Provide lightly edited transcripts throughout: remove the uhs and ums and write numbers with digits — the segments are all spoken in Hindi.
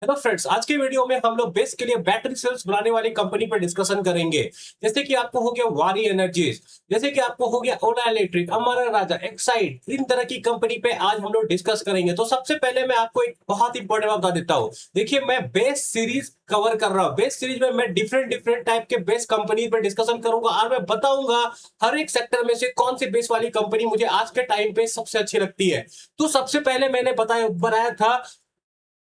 हेलो फ्रेंड्स, आज के वीडियो में हम लोग बेस के लिए बैटरी सेल्स बनाने वाली कंपनी पर डिस्कशन करेंगे। जैसे कि आपको हो गया वारी एनर्जीज, जैसे कि आपको हो गया ओला इलेक्ट्रिक, अमरा राजा, एक्साइड, इन तरह की कंपनी पे आज हम लोग डिस्कस करेंगे। तो सबसे पहले मैं आपको एक बहुत इंपॉर्टेंट बात बता देता हूँ। देखिए, मैं बेस सीरीज कवर कर रहा हूँ। बेस सीरीज में मैं डिफरेंट डिफरेंट टाइप के बेस कंपनी पर डिस्कशन करूंगा और मैं बताऊंगा हर एक सेक्टर में से कौन सी बेस वाली कंपनी मुझे आज के टाइम पे सबसे अच्छी लगती है। तो सबसे पहले मैंने बनाया था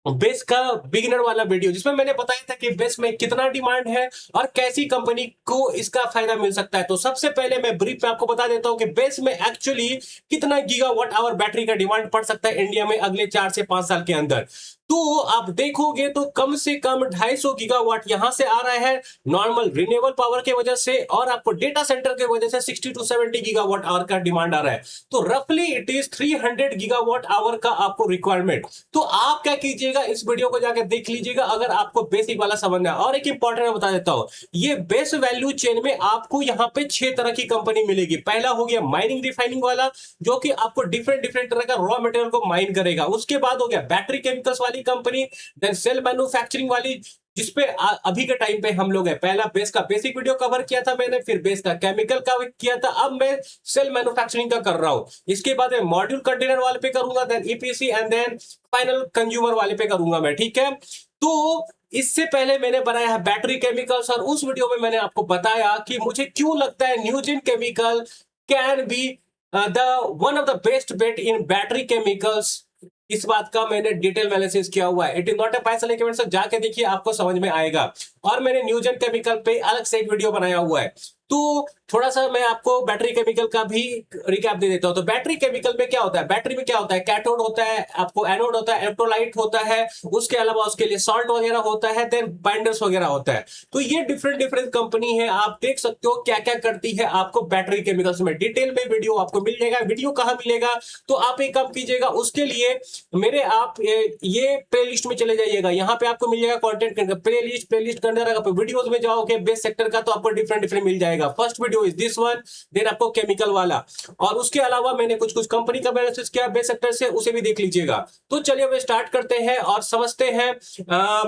बेस का बिगिनर वाला वीडियो, जिसमें मैंने बताया था कि बेस में कितना डिमांड है और कैसी कंपनी को इसका फायदा मिल सकता है। तो सबसे पहले मैं ब्रीफ में आपको बता देता हूं कि बेस में एक्चुअली कितना गीगावाट आवर बैटरी का डिमांड पड़ सकता है इंडिया में अगले 4 से 5 साल के अंदर। तो आप देखोगे तो कम से कम 250 गीगावाट यहां से आ रहा है नॉर्मल रिन्यूएबल पावर की वजह से, और आपको डेटा सेंटर की वजह से 60 टू 70 गीगावाट आवर का डिमांड आ रहा है। तो रफली इट इज 300 गीगावाट आवर का आपको रिक्वायरमेंट। तो आप क्या कीजिएगा, इस वीडियो को जाकर देख लीजिएगा अगर आपको बेसिक वाला समझना है। और एक इंपॉर्टेंट मैं बता देता हूं, ये बेस वैल्यू चेन में आपको यहां पे 6 तरह की कंपनी मिलेगी। पहला हो गया माइनिंग रिफाइनिंग वाला, जो कि आपको डिफरेंट डिफरेंट तरह का रॉ मटेरियल को माइन करेगा। उसके बाद हो गया बैटरी केमिकल्स वाली कंपनी, देन सेल मैन्युफैक्चरिंग वाली, जिसपे अभी के टाइम पे हम लोग है। पहला बेस का बेसिक वीडियो कवर किया था मैंने, फिर बेस का केमिकल का किया था, अब मैं सेल मैन्युफैक्चरिंग का कर रहा हूं। इसके बाद मैं मॉड्यूल कंटेनर वाले पे करूंगा, then EPC and then final consumer वाले पे करूंगा मैं, ठीक है। तो इससे पहले मैंने बनाया है बैटरी केमिकल्स, और उस वीडियो में मैंने आपको बताया कि मुझे क्यों लगता है Newgen chemical can be the one of the best bet in battery chemicals. इस बात का मैंने डिटेल एनालिसिस किया हुआ है। इट इज नॉट ए पैसा लेके सब जाके देखिए, आपको समझ में आएगा। और मैंने न्यूजेन केमिकल पे अलग से एक वीडियो बनाया हुआ है। तो थोड़ा सा मैं आपको बैटरी केमिकल का भी रिकैप दे देता हूं। तो बैटरी केमिकल में क्या होता है, बैटरी में क्या होता है, कैथोड होता है, आपको एनोड होता है, इलेक्ट्रोलाइट होता है, उसके अलावा उसके लिए सॉल्ट वगैरह होता है, देन बाइंडर्स वगैरह होता है। तो ये डिफरेंट डिफरेंट कंपनी है, आप देख सकते हो क्या क्या करती है आपको बैटरी केमिकल्स में। डिटेल में वीडियो आपको मिल जाएगा। वीडियो कहां मिलेगा, तो आप एक काम कीजिएगा, उसके लिए मेरे आप ये प्लेलिस्ट में चले जाइएगा। यहाँ पे आपको मिल जाएगा कंटेंट प्लेलिस्ट के अंदर आप वीडियोस में जाओगे बेस सेक्टर का, तो आपको डिफरेंट डिफरेंट मिल जाएगा। First video is this one, then आपको केमिकल वाला, और उसके अलावा मैंने कुछ कुछ कंपनी का एनालिसिस किया बेस सेक्टर से, उसे भी देख लीजिएगा। तो चलिए अब स्टार्ट करते हैं और समझते हैं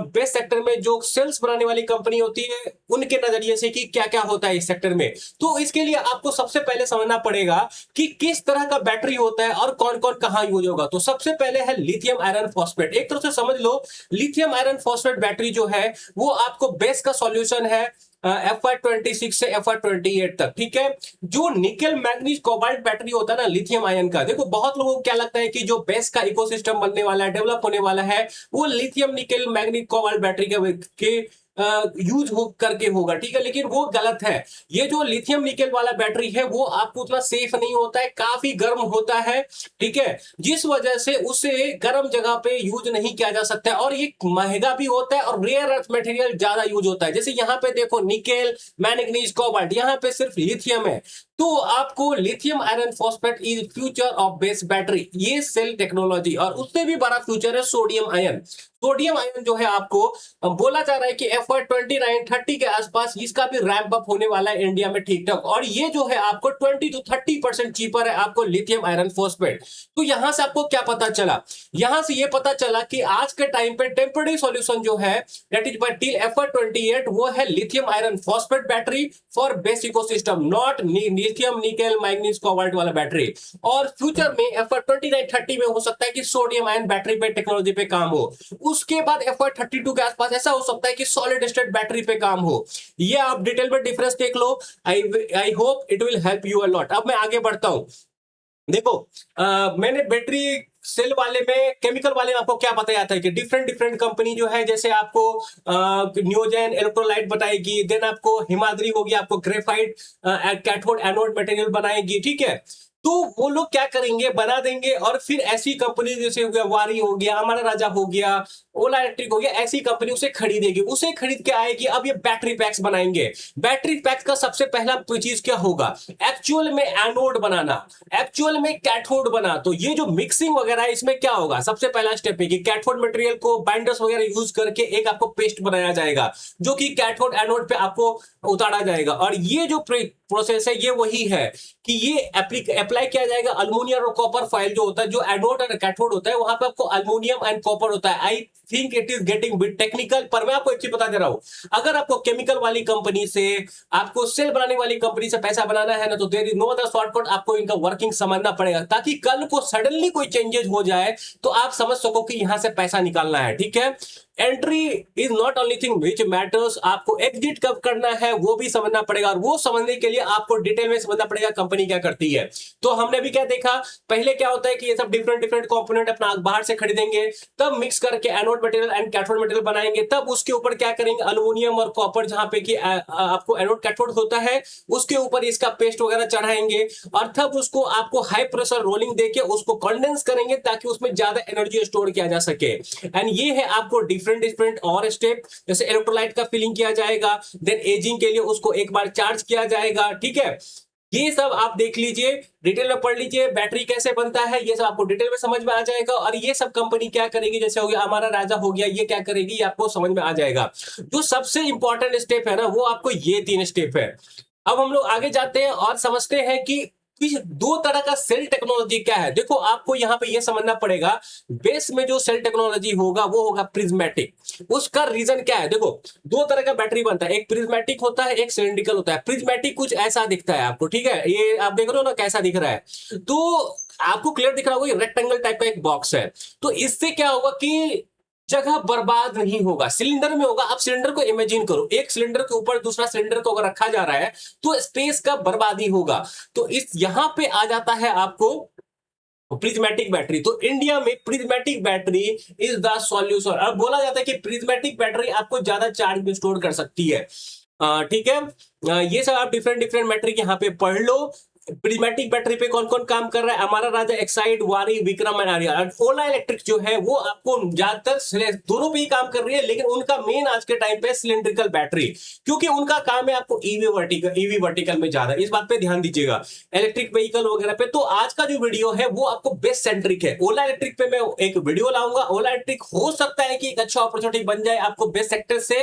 बेस सेक्टर में जो सेल्स बनाने वाली कंपनी होती है उनके नजरिए से कि क्या क्या होता है इस सेक्टर में। तो इसके लिए आपको सबसे पहले समझना पड़ेगा कि किस तरह का बैटरी होता है और कौन कौन कहां यूज होगा। तो सबसे पहले है लिथियम आयरन फॉस्फेट। एक तरह से समझ लो, लिथियम आयरन फॉस्फेट बैटरी जो है वो आपको बेस का सॉल्यूशन है FY26 से FY28 तक, ठीक है। जो निकल मैग्नीज कोबाल्ट बैटरी होता है ना लिथियम आयन का, देखो बहुत लोगों को क्या लगता है कि जो बेस का इकोसिस्टम बनने वाला है, डेवलप होने वाला है, वो लिथियम निकल मैग्नीज कोबाल्ट बैटरी के यूज हो करके होगा, ठीक है, लेकिन वो गलत है। ये जो लिथियम निकल वाला बैटरी है वो आपको उतना सेफ नहीं होता है, काफी गर्म होता है, ठीक है, जिस वजह से उसे गर्म जगह पे यूज नहीं किया जा सकता है, और ये महंगा भी होता है और रेयर अर्थ मटेरियल ज्यादा यूज होता है। जैसे यहाँ पे देखो निकेल मैंगनीज कोबाल्ट, यहाँ पे सिर्फ लिथियम है। तो आपको lithium iron phosphate is future of base battery, ये सेल टेक्नोलॉजी। और उससे भी बड़ा फ्यूचर है सोडियम आयन। सोडियम आयन जो है आपको बोला जा रहा है कि FY29-30 के आसपास इसका भी रैंप अप होने वाला है इंडिया में, ठीक ठाक। और ये जो है आपको 20 to 30% चीपर है आपको लिथियम आयरन फॉस्फेट। तो यहां से आपको क्या पता चला, यहां से ये पता चला कि आज के टाइम पे टेम्परेरी सॉल्यूशन जो है that is by till FY28 वो है lithium iron phosphate battery for base ecosystem, not lithium nickel manganese cobalt वाला बैटरी। और फ्यूचर में FY29-30 में हो सकता है कि सोडियम आयन बैटरी पे टेक्नोलॉजी पे काम हो। उसके बाद FY32 के आसपास ऐसा हो सकता है कि सॉलिड स्टेट बैटरी पे काम हो। ये आप डिटेल में डिफरेंस देख लो। I hope it will help you a lot. अब मैं आगे बढ़ता हूं। देखो मैंने बैटरी सेल वाले में, केमिकल वाले में आपको क्या बताया था कि डिफरेंट डिफरेंट कंपनी जो है, जैसे आपको न्यूजेन इलेक्ट्रोलाइट बताएगी, देन आपको हिमाद्री होगी, आपको ग्रेफाइट कैथोड एनोड मटेरियल बनाएगी, ठीक है। तो वो लोग क्या करेंगे, बना देंगे, और फिर ऐसी कंपनी जैसे हो गया वारी हो गया, अमरा राजा हो गया, ओला इलेक्ट्रिक हो गया, ऐसी कंपनी उसे खरीदेगी, उसे खरीद के आएगी। अब ये बैटरी पैक्स बनाएंगे। बैटरी पैक्स का सबसे पहला चीज क्या होगा, एक्चुअल में एनोड बनाना, एक्चुअल में कैथोड बना। तो ये जो मिक्सिंग वगैरह है इसमें क्या होगा, सबसे पहला स्टेप है कि कैथोड मटेरियल को बाइंडर्स वगैरह यूज करके एक आपको पेस्ट बनाया जाएगा, जो कि कैथोड एनोड पे आपको उतारा जाएगा। और ये जो प्रोसेस है ये वही है कि ये अप्लाई किया जाएगा अल्युमिनियम और कॉपर फॉइल जो होता है, जो एनोड और कैथोड होता है वहां पे आपको अल्युमिनियम एंड कॉपर होता है। I think it is getting bit technical, पर मैं आपको एक चीज बता दे रहा हूं, अगर आपको केमिकल वाली कंपनी से, आपको सेल बनाने वाली कंपनी से पैसा बनाना है ना, तो there is no other shortcut, आपको इनका वर्किंग समझना पड़ेगा, ताकि कल को सडनली कोई चेंजेस हो जाए तो आप समझ सको कि यहां से पैसा निकालना है, ठीक है। Entry is not only thing which matters, आपको एग्जिट कब करना है वो भी समझना पड़ेगा, और वो समझने के लिए आपको डिटेल में समझना पड़ेगा कंपनी क्या करती है। तो हमने भी क्या देखा, पहले क्या होता है कि ये सब डिफरेंट डिफरेंट कंपोनेंट अपना बाहर से खरीदेंगे, तब मिक्स करके anode material and cathode material बनाएंगे, तब उसके ऊपर क्या करेंगे, अल्युमिनियम और कॉपर, जहां पे कि आपको एनोड कैथोड होता है, उसके ऊपर इसका पेस्ट वगैरह चढ़ाएंगे, और तब उसको आपको हाई प्रेशर रोलिंग देके उसको कंडेंस करेंगे, ताकि उसमें ज्यादा एनर्जी स्टोर किया जा सके। एंड ये है आपको डिफरेंट डिफरेंट और स्टेप, जैसे इलेक्ट्रोलाइट का फिलिंग किया जाएगा, देन एजिंग के लिए उसको एक बार चार्ज किया जाएगा, ठीक है। ये सब आप देख लीजिए, डिटेल में पढ़ लीजिए, बैटरी कैसे बनता है ये सब आपको डिटेल में समझ में आ जाएगा, और ये सब कंपनी क्या करेगी, जैसे हो गया हमारा राजा हो गया, ये क्या करेगी ये आपको समझ में आ जाएगा। जो सबसे इंपॉर्टेंट स्टेप है ना, वो आपको ये 3 स्टेप है। अब हम लोग आगे जाते हैं और समझते हैं कि दो तरह का सेल टेक्नोलॉजी क्या है। देखो आपको यहां पे ये समझना पड़ेगा, बेस में जो सेल टेक्नोलॉजी होगा वो होगा प्रिज्मेटिक। उसका रीजन क्या है, देखो दो तरह का बैटरी बनता है, एक प्रिज्मेटिक होता है, एक सिलिंड्रिकल होता है। प्रिज्मेटिक कुछ ऐसा दिखता है आपको, ठीक है, ये आप देख रहे हो ना कैसा दिख रहा है, तो आपको क्लियर दिख रहा होगा, ये रेक्टेंगल टाइप का एक बॉक्स है। तो इससे क्या होगा कि जगह बर्बाद नहीं होगा, सिलेंडर में होगा। आप सिलेंडर को इमेजिन करो, एक सिलेंडर के ऊपर दूसरा सिलेंडर को अगर रखा जा रहा है तो स्पेस का बर्बादी होगा। तो इस यहां पे आ जाता है आपको प्रिज्मेटिक बैटरी। तो इंडिया में prismatic battery is the solution. अब बोला जाता है कि प्रिज्मेटिक बैटरी आपको ज्यादा चार्ज में स्टोर कर सकती है, ठीक है। ये सब आप डिफरेंट डिफरेंट मैट्रिक यहाँ पे पढ़ लो। प्रिज्मेटिक बैटरी पे कौन कौन काम कर रहा है, हमारा राजा, एक्साइड, वारी, Vikram and Arya. Ola electric जो है वो आपको ज्यादातर दोनों पे ही काम कर रही है, लेकिन उनका मेन आज के टाइम पे सिलिंड्रिकल बैटरी, क्योंकि उनका काम है आपको ईवी वर्टिकल में ज्यादा, इस बात पे ध्यान दीजिएगा, इलेक्ट्रिक व्हीकल वगैरह पे। तो आज का जो वीडियो है वो आपको बेस सेंट्रिक है। ओला इलेक्ट्रिक पे मैं एक वीडियो लाऊंगा, ओला इलेक्ट्रिक हो सकता है कि एक अच्छा अपॉर्चुनिटी बन जाए आपको बेस सेक्टर से,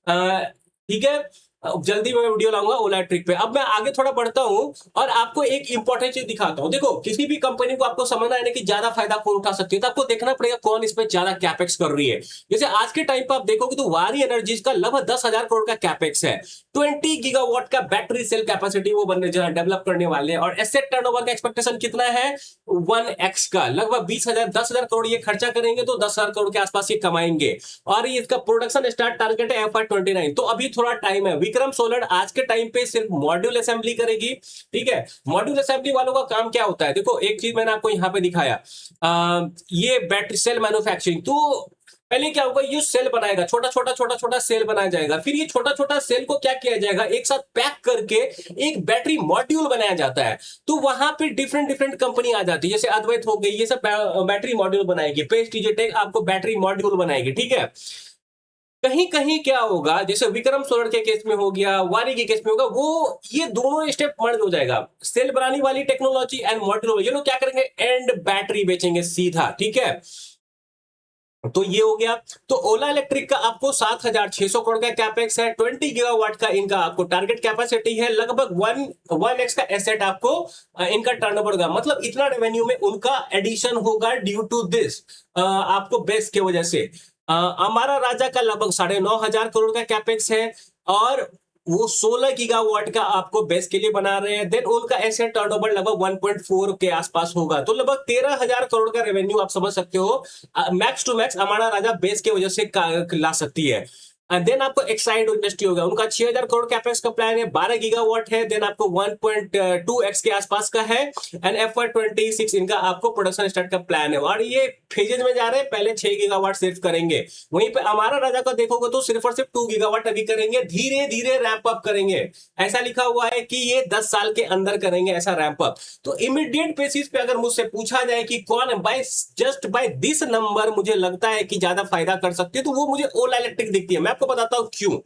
ठीक है। जल्दी मैं वीडियो लाऊंगा ओला इलेक्ट्रिक पे। अब मैं आगे थोड़ा बढ़ता हूं और आपको एक इंपॉर्टेंट चीज दिखाता हूं। देखो किसी भी कंपनी को आपको समझना है कि ज्यादा फायदा कौन उठा सकती है, तो आपको देखना पड़ेगा कौन इसमें ज्यादा कैपेक्स कर रही है। जैसे आज के टाइम पे आप देखोगे तो वारी एनर्जीज का लगभग 10,000 करोड़ का कैपेक्स है। 20 गीगावाट का बैटरी सेल कैपेसिटी वो बनने जा डेवलप करने वाले हैं, और एसेट टर्नओवर का एक्सपेक्टेशन कितना है, 1x का, लगभग 10,000 करोड़ ये खर्चा करेंगे तो 10,000 करोड़ के आसपास ये कमाएंगे। और ये इसका प्रोडक्शन स्टार्ट टारगेट है FY29, तो अभी थोड़ा टाइम है। विक्रम सोलर आज के टाइम पे सिर्फ मॉड्यूल असेंबली करेगी, ठीक है। मॉड्यूल असेंबली वालों का काम क्या होता है, देखो एक चीज मैंने आपको यहां पे दिखाया, ये बैटरी सेल मैन्युफैक्चरिंग। तो पहले क्या होगा, ये सेल बनाएगा, छोटा छोटा सेल बनाया जाएगा, फिर ये छोटा छोटा सेल को क्या किया जाएगा, एक साथ पैक करके एक बैटरी मॉड्यूल बनाया जाता है। तो वहां पे डिफरेंट डिफरेंट कंपनी आ जाती है, जैसे अद्वैत हो गई, ये सब बैटरी मॉड्यूल बनाएगी, प्रेस्टीजियटेक आपको बैटरी मॉड्यूल बनाएगी, ठीक है। कहीं कहीं क्या होगा, जैसे विक्रम सोलर के केस में हो गया, वारी के केस में होगा, वो ये दोनों स्टेप मर्ज हो जाएगा, सेल बनाने वाली टेक्नोलॉजी एंड मॉड्यूल। ये लोग क्या करेंगे, एंड बैटरी बेचेंगे सीधा, ठीक है। तो ये हो गया। तो ओला इलेक्ट्रिक का आपको 7,600 करोड़ का कैपेक्स है, 20 गीगावाट का इनका आपको टारगेट कैपेसिटी है, लगभग 1x का एसेट आपको इनका टर्नओवर होगा, मतलब इतना रेवेन्यू में उनका एडिशन होगा ड्यू टू दिस, आपको बेस की वजह से। हमारा राजा का लगभग 9,500 करोड़ का कैपेक्स है, और वो 16 गीगावाट का आपको बेस के लिए बना रहे हैं। देन उनका एसेट टर्नओवर लगभग 1.4 के आसपास होगा, तो लगभग 13,000 करोड़ का रेवेन्यू आप समझ सकते हो, मैक्स टू मैक्स हमारा राजा बेस की वजह से ला सकती है। देन आपको एक्साइड इंडस्ट्री होगा, उनका 6,000 करोड़ कैपेक्स का प्लान है, 12 गीगावाट है, देन आपको 1.2x के आसपास का है, एंड FY26 इनका आपको प्रोडक्शन स्टार्ट का प्लान है, और ये फेजेज में जा रहे हैं, पहले 6 गीगावाट सिर्फ करेंगे। वहीं पे हमारा राजा का देखोगे तो सिर्फ और सिर्फ 2 गीगावाट अभी करेंगे, धीरे धीरे रैंप अप करेंगे। ऐसा लिखा हुआ है कि ये 10 साल के अंदर करेंगे ऐसा रैंप अप। तो इमीडिएट बेसिस पे अगर मुझसे पूछा जाए कि कौन by just by this number मुझे लगता है कि ज्यादा फायदा कर सकती है, तो वो मुझे ओला इलेक्ट्रिक दिखती है। मैं आपको बताता हूं क्यों।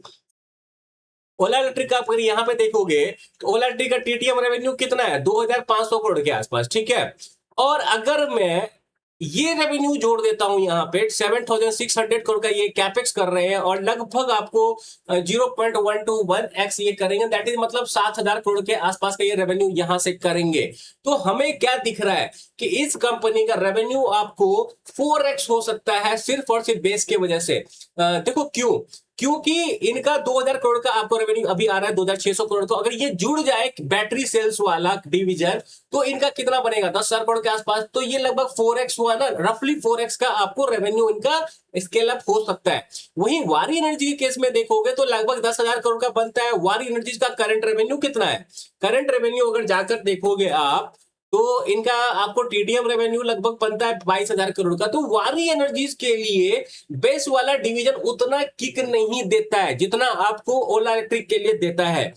ओला इलेक्ट्रिक का आप अगर यहां पे देखोगे तो ओला इलेक्ट्रिक का टीटीएम रेवेन्यू कितना है, 2,500 करोड़ के आसपास, ठीक है। और अगर मैं ये रेवेन्यू जोड़ देता हूं यहाँ पे 7,600 करोड़ का ये कैपेक्स कर रहे हैं और लगभग आपको 0.121x ये करेंगे, दैट इज मतलब 7,000 करोड़ के आसपास का ये रेवेन्यू यहां से करेंगे। तो हमें क्या दिख रहा है कि इस कंपनी का रेवेन्यू आपको 4x हो सकता है सिर्फ और सिर्फ बेस की वजह से। देखो क्यों, क्योंकि इनका 2,000 करोड़ का आपको रेवेन्यू अभी आ रहा है 2,600 करोड़, तो अगर ये जुड़ जाए बैटरी सेल्स वाला डिवीजन तो इनका कितना बनेगा 10,000 करोड़ के आसपास। तो ये लगभग 4x हुआ ना, रफली 4x का आपको रेवेन्यू इनका स्केल अप हो सकता है। वहीं वारी एनर्जी के केस में देखोगे तो लगभग 10,000 करोड़ का बनता है। वारी एनर्जी का करंट रेवेन्यू कितना है, करंट रेवेन्यू अगर जाकर देखोगे आप तो इनका आपको टीडीएम रेवेन्यू लगभग बनता है 22,000 करोड़ का। तो वारी एनर्जीज के लिए बेस वाला डिवीजन उतना किक नहीं देता है जितना आपको ओला इलेक्ट्रिक के लिए देता है।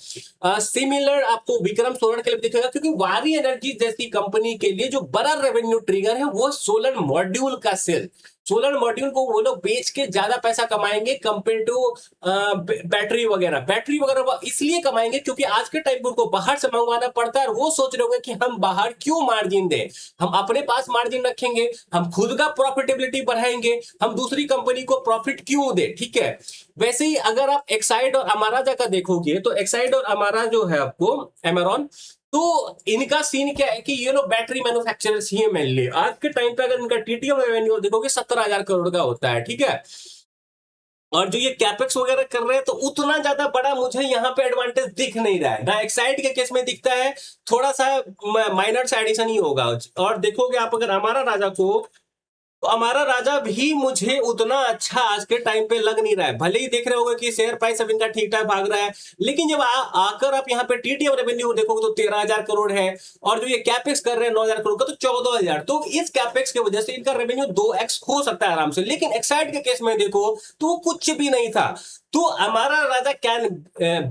सिमिलर आपको विक्रम सोलर के लिए दिखेगा, क्योंकि वारी एनर्जी जैसी कंपनी के लिए जो बड़ा रेवेन्यू ट्रिगर है वो सोलर मॉड्यूल का सेल। सोलर मॉड्यूल को वो लोग बेच के ज्यादा पैसा कमाएंगे कंपेयर टू बैटरी वगैरह। बैटरी वगैरह वो इसलिए कमाएंगे क्योंकि आज के टाइम पे उनको बाहर से मंगवाना पड़ता है और वो सोच रहे होंगे कि हम बाहर क्यों मार्जिन दें, हम अपने पास मार्जिन रखेंगे, हम खुद का प्रॉफिटेबिलिटी बढ़ाएंगे, हम दूसरी कंपनी को प्रॉफिट क्यों दे। ठीक है, वैसे ही अगर आप एक्साइड और अमाराजा का देखोगे तो एक्साइड और अमारा जो है आपको एमेरॉन, तो इनका सीन क्या है कि ये लोग बैटरी मैन्युफैक्चरर्स ही है मेनली। आज के टाइम पे अगर इनका टीटीएम रेवेन्यू देखोगे 17,000 करोड़ का होता है। ठीक है, और जो ये कैपेक्स वगैरह कर रहे हैं तो उतना ज्यादा बड़ा मुझे यहाँ पे एडवांटेज दिख नहीं रहा है ना। एक्साइड के केस में दिखता है थोड़ा सा माइनर सा एडिशन ही होगा। और देखोगे आप अगर हमारा राजा को, तो हमारा राजा भी मुझे उतना अच्छा आज के टाइम पे लग नहीं रहा है। भले ही देख रहे होगे कि शेयर प्राइस अब इनका ठीक ठाक भाग रहा है, लेकिन जब आकर आप यहाँ पे टीटीएम रेवेन्यू देखोगे तो 13,000 करोड़ है, और जो ये कैपेक्स कर रहे हैं 9,000 करोड़ का तो 14,000। तो इस कैपेक्स की वजह से इनका रेवेन्यू 2x हो सकता है आराम से। लेकिन एक्साइड के केस में देखो तो वो कुछ भी नहीं था। तो हमारा राजा कैन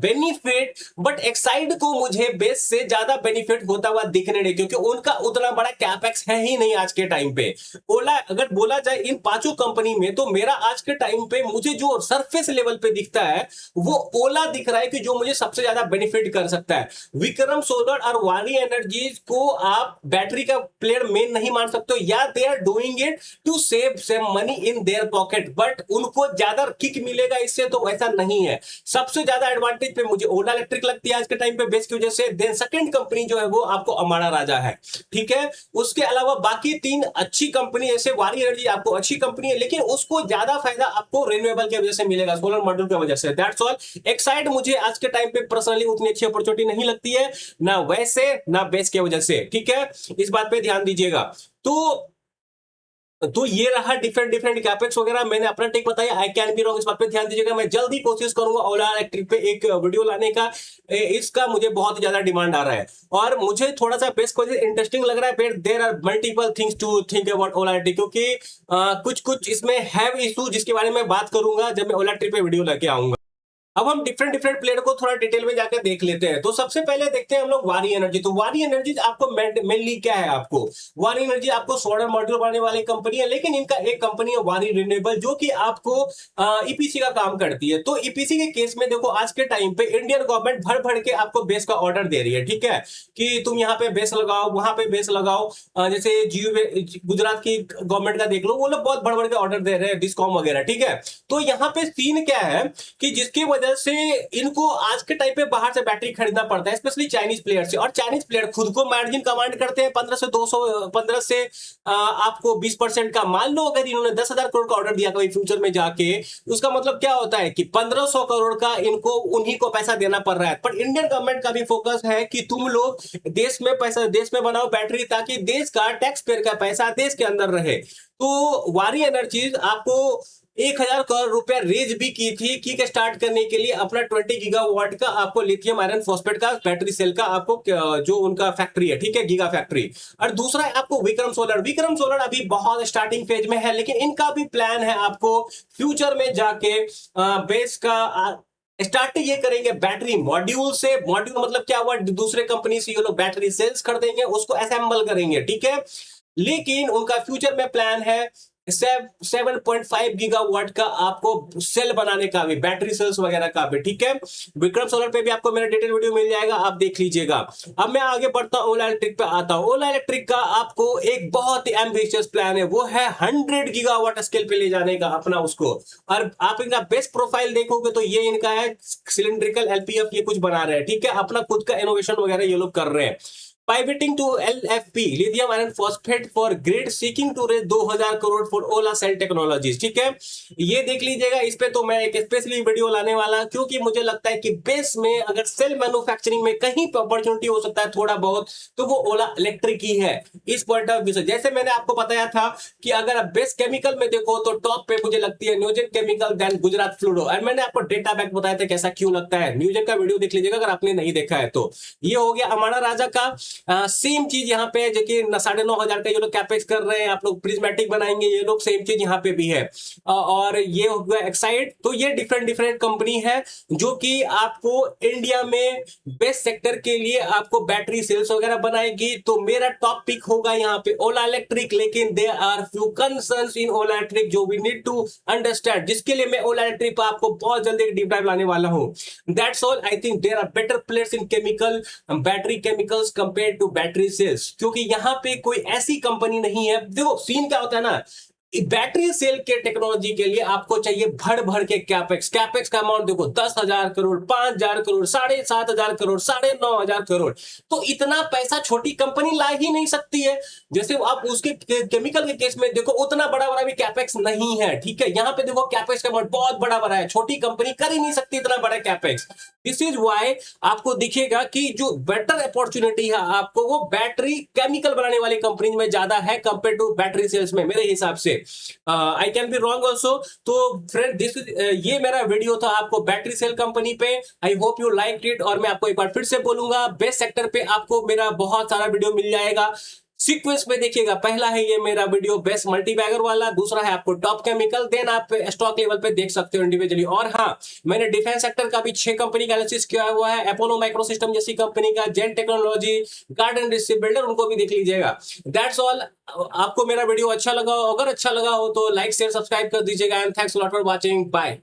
बेनिफिट, बट एक्साइड को मुझे बेस से ज्यादा बेनिफिट होता हुआ दिखने नहीं, क्योंकि उनका उतना बड़ा कैपेक्स है ही नहीं आज के टाइम पे। ओला अगर बोला जाए इन पांचों कंपनी में, तो मेरा आज के टाइम पे मुझे जो सरफेस लेवल पे दिखता है वो ओला दिख रहा है कि जो मुझे सबसे ज्यादा बेनिफिट कर सकता है। विक्रम सोलर और वाणी एनर्जीज को आप बैटरी का प्लेयर मेन नहीं मान सकते हो, या they are doing it to save some money in their pocket, but उनको ज्यादा किक मिलेगा इससे तो ऐसा नहीं है। सबसे ज्यादा एडवांटेज पे मुझे ओला इलेक्ट्रिक लगती है आज के टाइम पे बेस की वजह से। देन सेकंड कंपनी जो है वो आपको अमारा राजा है। ठीक है, उसके अलावा बाकी तीन अच्छी कंपनी, जैसे वारी एनर्जी आपको अच्छी कंपनी है लेकिन उसको ज्यादा फायदा आपको रिन्यूएबल की वजह से मिलेगा, सोलर मॉड्यूल की वजह से। That's all. एक्साइड मुझे आज के टाइम पे पर्सनली उतनी अच्छी अपॉर्चुनिटी नहीं लगती है, ना वैसे ना बेस की वजह से। ठीक है, इस बात पे ध्यान दीजिएगा। तो ये रहा डिफरेंट डिफरेंट कैपेक्स वगैरह, मैंने अपना टेक बताया। आई कैन बी रॉन्ग, इस बात पे ध्यान दीजिएगा। मैं जल्दी कोशिश करूंगा ओला इलेक्ट्रिक पे एक वीडियो लाने का, इसका मुझे बहुत ज्यादा डिमांड आ रहा है और मुझे थोड़ा सा बेस को इंटरेस्टिंग लग रहा है। फिर there are multiple things to think about Ola electric, क्योंकि कुछ कुछ इसमें हैव इशू जिसके बारे में बात करूंगा जब मैं ओला इलेक्ट्रिक पे वीडियो लेके आऊंगा। अब हम डिफरेंट डिफरेंट प्लेयर को थोड़ा डिटेल में जाकर देख लेते हैं। तो सबसे पहले देखते हैं हम लोग वारी एनर्जी। तो वारी एनर्जी आपको मेनली क्या है, आपको वारी एनर्जी आपको सोलर मॉड्यूल बनाने वाली कंपनी है, लेकिन इनका एक कंपनी है वारी रिन्यूएबल जो कि आपको ईपीसी का काम करती है। तो ईपीसी के केस में देखो आज के टाइम पे इंडियन गवर्नमेंट भर भर के आपको बेस का ऑर्डर दे रही है। ठीक है, कि तुम यहाँ पे बेस लगाओ, वहां पे बेस लगाओ। जैसे जियो गुजरात की गवर्नमेंट का देख लो, वो लोग बहुत भर भर के ऑर्डर दे रहे हैं, डिस्कॉम वगैरह। ठीक है, तो यहाँ पे सीन क्या है कि जिसकी वजह से इनको आज के टाइम पे बाहर से बैटरी खरीदना पड़ता है, स्पेशली चाइनीज प्लेयर से। और चाइनीज प्लेयर खुद को मार्जिन कमांड करते हैं 15 से 200, 15 से आपको 20% का। मान लो अगर इन्होंने 10,000 करोड़ का ऑर्डर दिया कभी फ्यूचर में जाके, उसका मतलब क्या होता है कि 1,500 करोड़ का इनको उन्हीं को पैसा देना पड़ रहा है। पर इंडियन गवर्नमेंट का भी फोकस है कि तुम लोग देश में पैसा, देश में बनाओ बैटरी, ताकि देश का टैक्स पेयर का पैसा देश के अंदर रहे। तो वारी एनर्जीज आपको 1,000 करोड़ रुपया रेज भी की थी किक स्टार्ट करने के लिए अपना 20 गीगावाट का आपको लिथियम आयरन फॉस्फेट का बैटरी सेल का आपको जो उनका फैक्ट्री है। ठीक है, गीगा फैक्ट्री। और दूसरा है आपको विक्रम सोलर। विक्रम सोलर अभी बहुत स्टार्टिंग फेज में है, लेकिन इनका भी प्लान है आपको फ्यूचर में जाके बेस का स्टार्ट ये करेंगे बैटरी मॉड्यूल से। मॉड्यूल मतलब क्या हुआ, दूसरे कंपनी से ये लोग बैटरी सेल्स खरीदेंगे, उसको असेंबल करेंगे। ठीक है, लेकिन उनका फ्यूचर में प्लान है 7.5 गीगावाट का आपको सेल बनाने का भी, बैटरी सेल्स वगैरह का भी, ठीक है। विक्रम सोलर पे भी आपको मेरा डिटेल वीडियो मिल जाएगा, आप देख लीजिएगा। अब मैं आगे बढ़ता हूं, ओला इलेक्ट्रिक पे आता हूं। ओला इलेक्ट्रिक का आपको एक बहुत ही एम्बिशियस प्लान है, वो है 100 गीगावाट स्केल पे ले जाने का अपना उसको। और आप इनका बेस्ट प्रोफाइल देखोगे तो ये इनका है सिलिंड्रिकल एलपीएफ, ये कुछ बना रहे हैं, ठीक है, अपना खुद का इनोवेशन वगैरह ये लोग कर रहे हैं। Pivoting to LFP, lithium iron phosphate for grid, seeking to raise 2000 crore for Ola Cell Technologies, ठीक है। ये देख लीजिएगा, इस पे तो मैं एक स्पेशली वीडियो लाने वाला, क्योंकि मुझे लगता है कि बेस में अगर सेल मैन्युफैक्चरिंग में कहीं पे अपॉर्चुनिटी हो सकता है थोड़ा बहुत, तो वो ओला इलेक्ट्रिक ही है इस पॉइंट ऑफ व्यू से। जैसे मैंने आपको बताया था कि अगर आप बेस केमिकल में देखो तो टॉप पे मुझे लगती है न्यूजेन केमिकल, देन गुजरात फ्लूइडो, और मैंने आपको डेटा बैक बताया था कैसा क्यों लगता है। न्यूजेन का वीडियो देख लीजिएगा अगर आपने नहीं देखा है तो। ये हो गया अमारा राजा का। सेम चीज यहाँ पे जो कि 9,500 का ये लोग कैपेक्स कर रहे हैं, आप लोग प्रिज्मेटिक बनाएंगे, ये लोग सेम चीज यहाँ पे भी है। और ये हो गया एक्साइड। तो ये डिफरेंट कंपनी है जो कि आपको इंडिया में बेस्ट सेक्टर के लिए आपको बैटरी सेल्स वगैरह बनाएगी। तो मेरा टॉप पिक होगा यहाँ पे ओला इलेक्ट्रिक, लेकिन there are few concerns in Ola electric जो वी नीड टू अंडरस्टैंड, जिसके लिए मैं ओला इलेक्ट्रिक पर आपको बहुत जल्दी डीप डाइव लाने वाला हूँ। That's all. I think there are better players in chemical, battery chemicals compare to battery cells, क्योंकि यहां पे कोई ऐसी कंपनी नहीं है। देखो सीन क्या होता है ना, बैटरी सेल के टेक्नोलॉजी के लिए आपको चाहिए भर भर के कैपेक्स। कैपेक्स का अमाउंट देखो 10,000 करोड़, 5,000 करोड़, 7,500 करोड़, 9,500 करोड़। तो इतना पैसा छोटी कंपनी ला ही नहीं सकती है। जैसे आप उसके केमिकल के केस में देखो उतना बड़ा बड़ा भी कैपेक्स नहीं है, ठीक है। यहाँ पे देखो कैपेक्स का अमाउंट बहुत बड़ा बड़ा है, छोटी कंपनी कर ही नहीं सकती इतना बड़ा कैपेक्स। दिस इज वाई आपको दिखेगा कि जो बेटर अपॉर्चुनिटी है आपको वो बैटरी केमिकल बनाने वाली कंपनी में ज्यादा है कंपेयर टू बैटरी सेल्स में, मेरे हिसाब से। I can be wrong also. तो फ्रेंड दिस ये मेरा वीडियो था आपको बैटरी सेल कंपनी पे। I hope you like it. और मैं आपको एक बार फिर से बोलूंगा, बेस्ट सेक्टर पे आपको मेरा बहुत सारा वीडियो मिल जाएगा। सीक्वेंस में देखिएगा, पहला है ये मेरा वीडियो बेस्ट मल्टीबैगर वाला, दूसरा है आपको टॉप केमिकल, देन आप स्टॉक लेवल पे देख सकते हो इंडिविजुअली। और हाँ, मैंने डिफेंस सेक्टर का भी 6 कंपनी का एनालिसिस किया हुआ है, अपोलो माइक्रोसिस्टम जैसी कंपनी का, जेन टेक्नोलॉजी, गार्डन डिस्ट्री बिल्डर, उनको भी देख लीजिएगा। That's all. आपको मेरा वीडियो अच्छा लगा हो, अगर अच्छा लगा हो तो लाइक शेयर सब्सक्राइब कर दीजिएगा। And thanks a lot for watching. Bye.